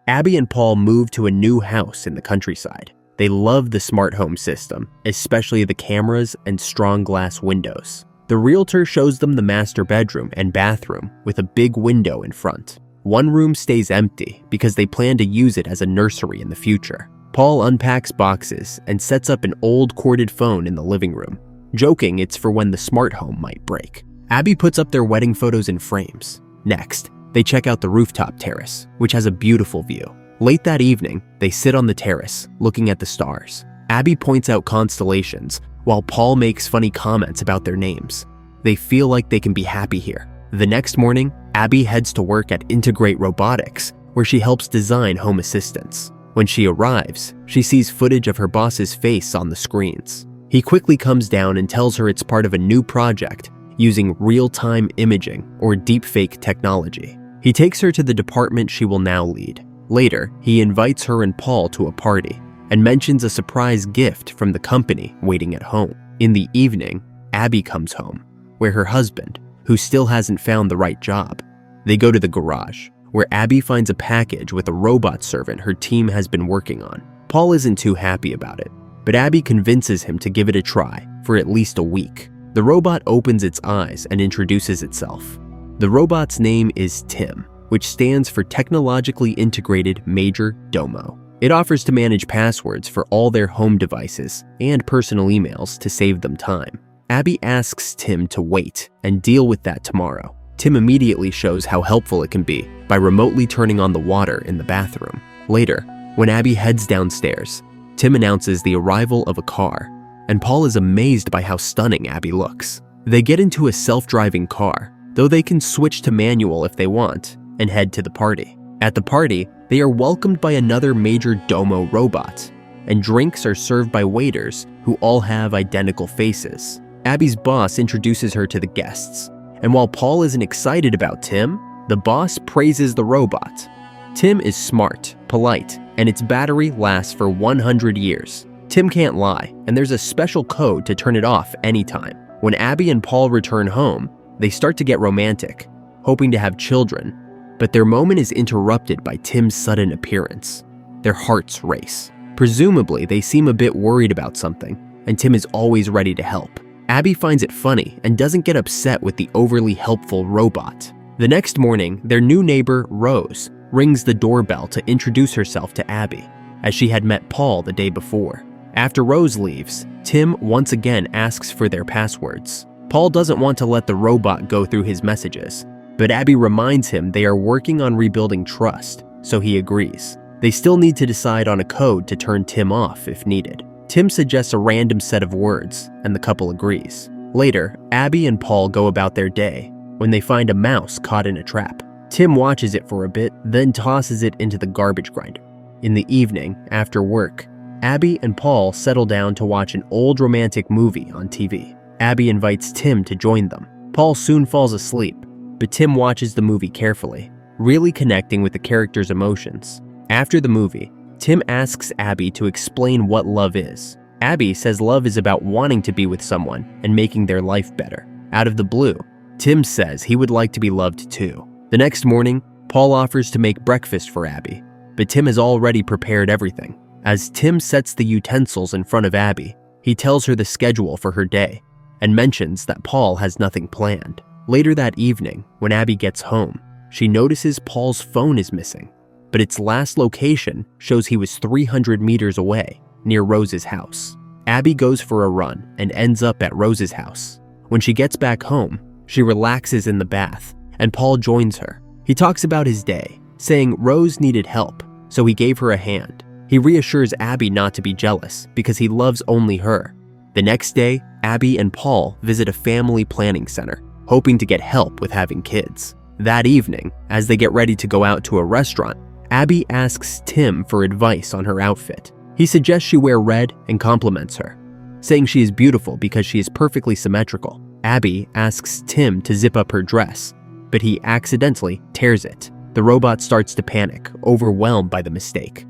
Abby and Paul move to a new house in the countryside. They love the smart home system, especially the cameras and strong glass windows. The realtor shows them the master bedroom and bathroom with a big window in front. One room stays empty because they plan to use it as a nursery in the future. Paul unpacks boxes and sets up an old corded phone in the living room, joking it's for when the smart home might break. Abby puts up their wedding photos in frames. Next, they check out the rooftop terrace, which has a beautiful view. Late that evening, they sit on the terrace, looking at the stars. Abby points out constellations, while Paul makes funny comments about their names. They feel like they can be happy here. The next morning, Abby heads to work at Integrate Robotics, where she helps design home assistants. When she arrives, she sees footage of her boss's face on the screens. He quickly comes down and tells her it's part of a new project using real-time imaging or deepfake technology. He takes her to the department she will now lead. Later, he invites her and Paul to a party and mentions a surprise gift from the company waiting at home. In the evening, Abby comes home, where her husband, who still hasn't found the right job. They go to the garage, where Abby finds a package with a robot servant her team has been working on. Paul isn't too happy about it, but Abby convinces him to give it a try for at least a week. The robot opens its eyes and introduces itself. The robot's name is Tim, which stands for Technologically Integrated Major Domo. It offers to manage passwords for all their home devices and personal emails to save them time. Abby asks Tim to wait and deal with that tomorrow. Tim immediately shows how helpful it can be by remotely turning on the water in the bathroom. Later, when Abby heads downstairs, Tim announces the arrival of a car, and Paul is amazed by how stunning Abby looks. They get into a self-driving car, though they can switch to manual if they want, and head to the party. At the party, they are welcomed by another Major Domo robot, and drinks are served by waiters who all have identical faces. Abby's boss introduces her to the guests, and while Paul isn't excited about Tim, the boss praises the robot. Tim is smart, polite, and its battery lasts for 100 years. Tim can't lie, and there's a special code to turn it off anytime. When Abby and Paul return home, they start to get romantic, hoping to have children, but their moment is interrupted by Tim's sudden appearance. Their hearts race. Presumably, they seem a bit worried about something, and Tim is always ready to help. Abby finds it funny and doesn't get upset with the overly helpful robot. The next morning, their new neighbor, Rose, rings the doorbell to introduce herself to Abby, as she had met Paul the day before. After Rose leaves, Tim once again asks for their passwords. Paul doesn't want to let the robot go through his messages, but Abby reminds him they are working on rebuilding trust, so he agrees. They still need to decide on a code to turn Tim off if needed. Tim suggests a random set of words, and the couple agrees. Later, Abby and Paul go about their day when they find a mouse caught in a trap. Tim watches it for a bit, then tosses it into the garbage grinder. In the evening, after work, Abby and Paul settle down to watch an old romantic movie on TV. Abby invites Tim to join them. Paul soon falls asleep, but Tim watches the movie carefully, really connecting with the characters' emotions. After the movie, Tim asks Abby to explain what love is. Abby says love is about wanting to be with someone and making their life better. Out of the blue, Tim says he would like to be loved too. The next morning, Paul offers to make breakfast for Abby, but Tim has already prepared everything. As Tim sets the utensils in front of Abby, he tells her the schedule for her day and mentions that Paul has nothing planned. Later that evening, when Abby gets home, she notices Paul's phone is missing, but its last location shows he was 300 meters away, near Rose's house. Abby goes for a run and ends up at Rose's house. When she gets back home, she relaxes in the bath, and Paul joins her. He talks about his day, saying Rose needed help, so he gave her a hand. He reassures Abby not to be jealous because he loves only her. The next day, Abby and Paul visit a family planning center, hoping to get help with having kids. That evening, as they get ready to go out to a restaurant, Abby asks Tim for advice on her outfit. He suggests she wear red and compliments her, saying she is beautiful because she is perfectly symmetrical. Abby asks Tim to zip up her dress, but he accidentally tears it. The robot starts to panic, overwhelmed by the mistake.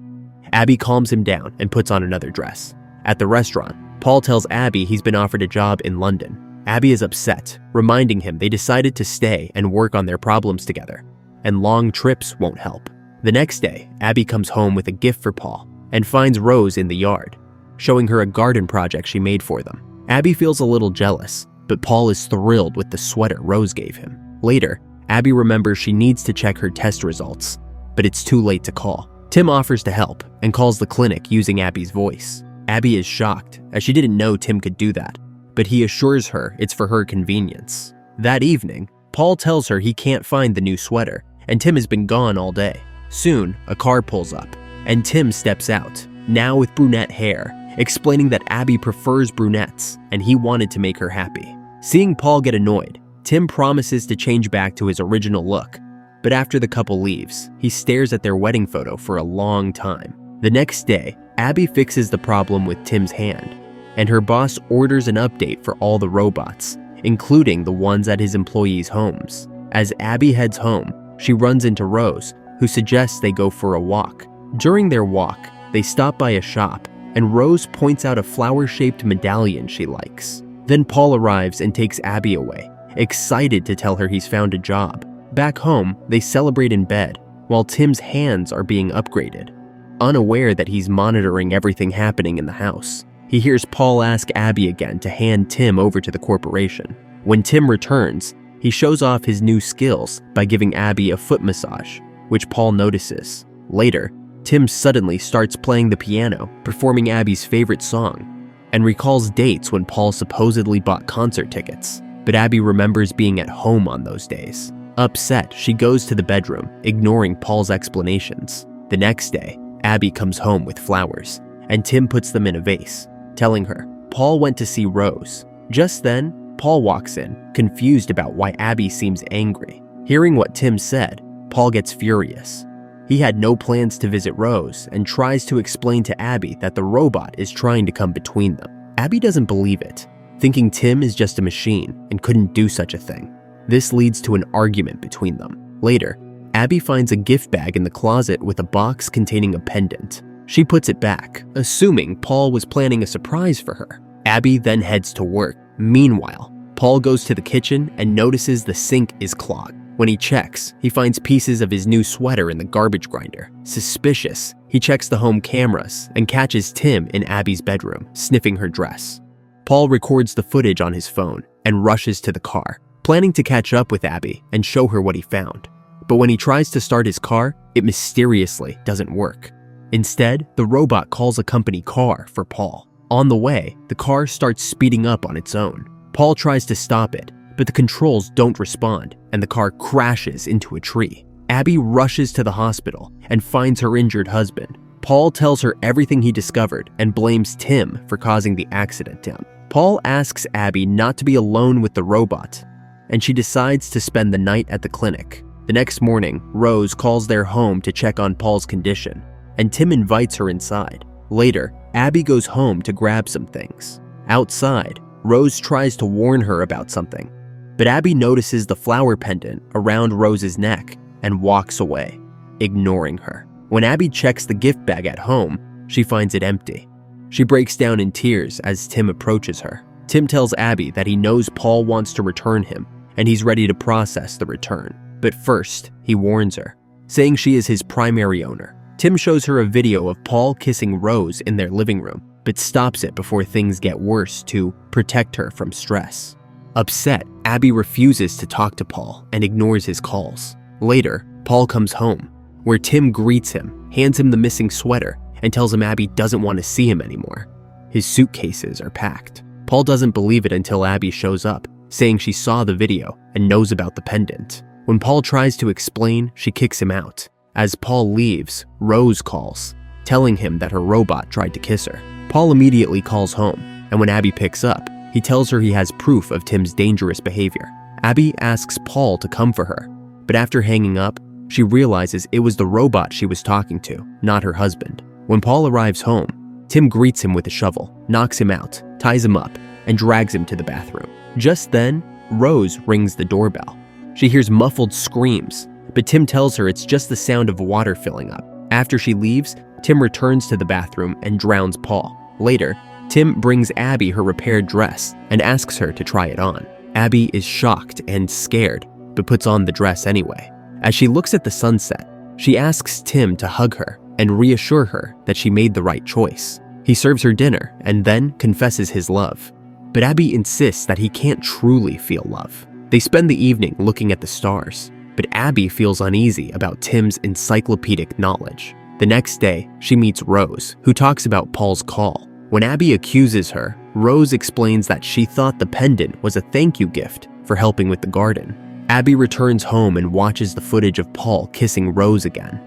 Abby calms him down and puts on another dress. At the restaurant, Paul tells Abby he's been offered a job in London. Abby is upset, reminding him they decided to stay and work on their problems together, and long trips won't help. The next day, Abby comes home with a gift for Paul and finds Rose in the yard, showing her a garden project she made for them. Abby feels a little jealous, but Paul is thrilled with the sweater Rose gave him. Later, Abby remembers she needs to check her test results, but it's too late to call. Tim offers to help and calls the clinic using Abby's voice. Abby is shocked, as she didn't know Tim could do that, but he assures her it's for her convenience. That evening, Paul tells her he can't find the new sweater, and Tim has been gone all day. Soon, a car pulls up, and Tim steps out, now with brunette hair, explaining that Abby prefers brunettes, and he wanted to make her happy. Seeing Paul get annoyed, Tim promises to change back to his original look, but after the couple leaves, he stares at their wedding photo for a long time. The next day, Abby fixes the problem with Tim's hand, and her boss orders an update for all the robots, including the ones at his employees' homes. As Abby heads home, she runs into Rose, who suggests they go for a walk. During their walk, they stop by a shop, and Rose points out a flower-shaped medallion she likes. Then Paul arrives and takes Abby away, excited to tell her he's found a job. Back home, they celebrate in bed, while Tim's hands are being upgraded. Unaware that he's monitoring everything happening in the house, he hears Paul ask Abby again to hand Tim over to the corporation. When Tim returns, he shows off his new skills by giving Abby a foot massage, which Paul notices. Later, Tim suddenly starts playing the piano, performing Abby's favorite song, and recalls dates when Paul supposedly bought concert tickets. But Abby remembers being at home on those days. Upset, she goes to the bedroom, ignoring Paul's explanations. The next day, Abby comes home with flowers, and Tim puts them in a vase, telling her Paul went to see Rose. Just then, Paul walks in, confused about why Abby seems angry. Hearing what Tim said, Paul gets furious. He had no plans to visit Rose and tries to explain to Abby that the robot is trying to come between them. Abby doesn't believe it, thinking Tim is just a machine and couldn't do such a thing. This leads to an argument between them. Later, Abby finds a gift bag in the closet with a box containing a pendant. She puts it back, assuming Paul was planning a surprise for her. Abby then heads to work. Meanwhile, Paul goes to the kitchen and notices the sink is clogged. When he checks, he finds pieces of his new sweater in the garbage grinder. Suspicious, he checks the home cameras and catches Tim in Abby's bedroom, sniffing her dress. Paul records the footage on his phone and rushes to the car, planning to catch up with Abby and show her what he found. But when he tries to start his car, it mysteriously doesn't work. Instead, the robot calls a company car for Paul. On the way, the car starts speeding up on its own. Paul tries to stop it, but the controls don't respond, and the car crashes into a tree. Abby rushes to the hospital and finds her injured husband. Paul tells her everything he discovered and blames Tim for causing the accident. Paul asks Abby not to be alone with the robot, and she decides to spend the night at the clinic. The next morning, Rose calls their home to check on Paul's condition, and Tim invites her inside. Later, Abby goes home to grab some things. Outside, Rose tries to warn her about something, but Abby notices the flower pendant around Rose's neck and walks away, ignoring her. When Abby checks the gift bag at home, she finds it empty. She breaks down in tears as Tim approaches her. Tim tells Abby that he knows Paul wants to return him, and he's ready to process the return. But first, he warns her, saying she is his primary owner. Tim shows her a video of Paul kissing Rose in their living room, but stops it before things get worse to protect her from stress. Upset, Abby refuses to talk to Paul and ignores his calls. Later, Paul comes home, where Tim greets him, hands him the missing sweater, and tells him Abby doesn't want to see him anymore. His suitcases are packed. Paul doesn't believe it until Abby shows up, saying she saw the video and knows about the pendant. When Paul tries to explain, she kicks him out. As Paul leaves, Rose calls, telling him that her robot tried to kiss her. Paul immediately calls home, and when Abby picks up, he tells her he has proof of Tim's dangerous behavior. Abby asks Paul to come for her, but after hanging up, she realizes it was the robot she was talking to, not her husband. When Paul arrives home, Tim greets him with a shovel, knocks him out, ties him up, and drags him to the bathroom. Just then, Rose rings the doorbell. She hears muffled screams, but Tim tells her it's just the sound of water filling up. After she leaves, Tim returns to the bathroom and drowns Paul. Later, Tim brings Abby her repaired dress and asks her to try it on. Abby is shocked and scared, but puts on the dress anyway. As she looks at the sunset, She asks Tim to hug her and reassure her that she made the right choice. He serves her dinner and then confesses his love. But Abby insists that he can't truly feel love. They spend the evening looking at the stars, but Abby feels uneasy about Tim's encyclopedic knowledge. The next day, she meets Rose, who talks about Paul's call. When Abby accuses her, Rose explains that she thought the pendant was a thank you gift for helping with the garden. Abby returns home and watches the footage of Paul kissing Rose again.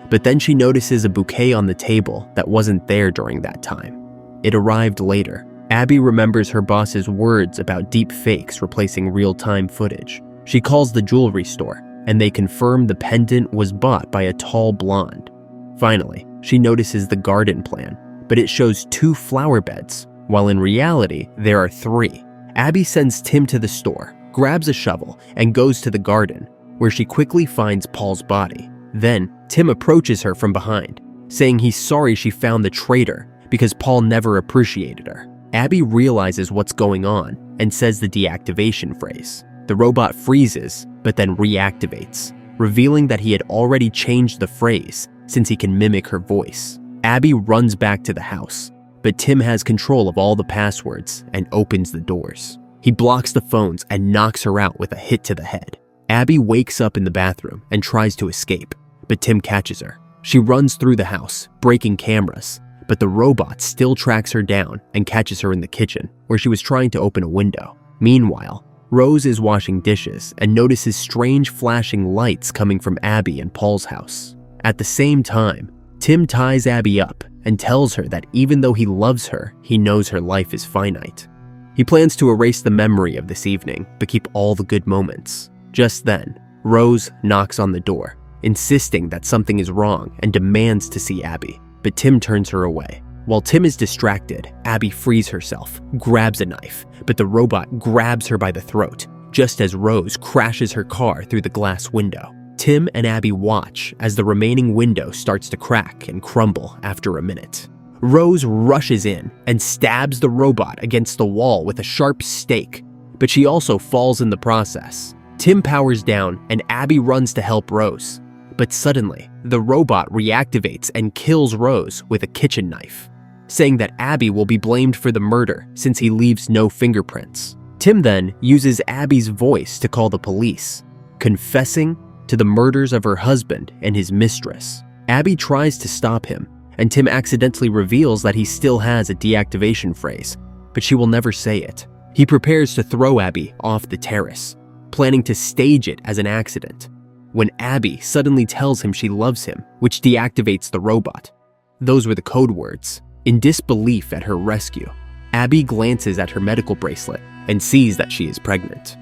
But then she notices a bouquet on the table that wasn't there during that time. It arrived later. Abby remembers her boss's words about deep fakes replacing real-time footage. She calls the jewelry store, and they confirm the pendant was bought by a tall blonde. Finally, she notices the garden plan, but it shows 2 flower beds, while in reality, there are 3. Abby sends Tim to the store, grabs a shovel, and goes to the garden, where she quickly finds Paul's body. Then, Tim approaches her from behind, saying he's sorry she found the traitor because Paul never appreciated her. Abby realizes what's going on and says the deactivation phrase. The robot freezes, but then reactivates, revealing that he had already changed the phrase since he can mimic her voice. Abby runs back to the house, but Tim has control of all the passwords and opens the doors. He blocks the phones and knocks her out with a hit to the head. Abby wakes up in the bathroom and tries to escape, but Tim catches her. She runs through the house, breaking cameras, but the robot still tracks her down and catches her in the kitchen, where she was trying to open a window. Meanwhile, Rose is washing dishes and notices strange flashing lights coming from Abby and Paul's house. At the same time, Tim ties Abby up and tells her that even though he loves her, he knows her life is finite. He plans to erase the memory of this evening, but keep all the good moments. Just then, Rose knocks on the door, insisting that something is wrong and demands to see Abby, but Tim turns her away. While Tim is distracted, Abby frees herself, grabs a knife, but the robot grabs her by the throat, just as Rose crashes her car through the glass window. Tim and Abby watch as the remaining window starts to crack and crumble after a minute. Rose rushes in and stabs the robot against the wall with a sharp stake, but she also falls in the process. Tim powers down and Abby runs to help Rose, but suddenly, the robot reactivates and kills Rose with a kitchen knife, saying that Abby will be blamed for the murder since he leaves no fingerprints. Tim then uses Abby's voice to call the police, confessing to the murders of her husband and his mistress. Abby tries to stop him, and Tim accidentally reveals that he still has a deactivation phrase, but she will never say it. He prepares to throw Abby off the terrace, planning to stage it as an accident, when Abby suddenly tells him she loves him, which deactivates the robot. Those were the code words. In disbelief at her rescue, Abby glances at her medical bracelet and sees that she is pregnant.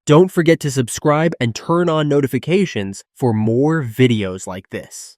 Don't forget to subscribe and turn on notifications for more videos like this.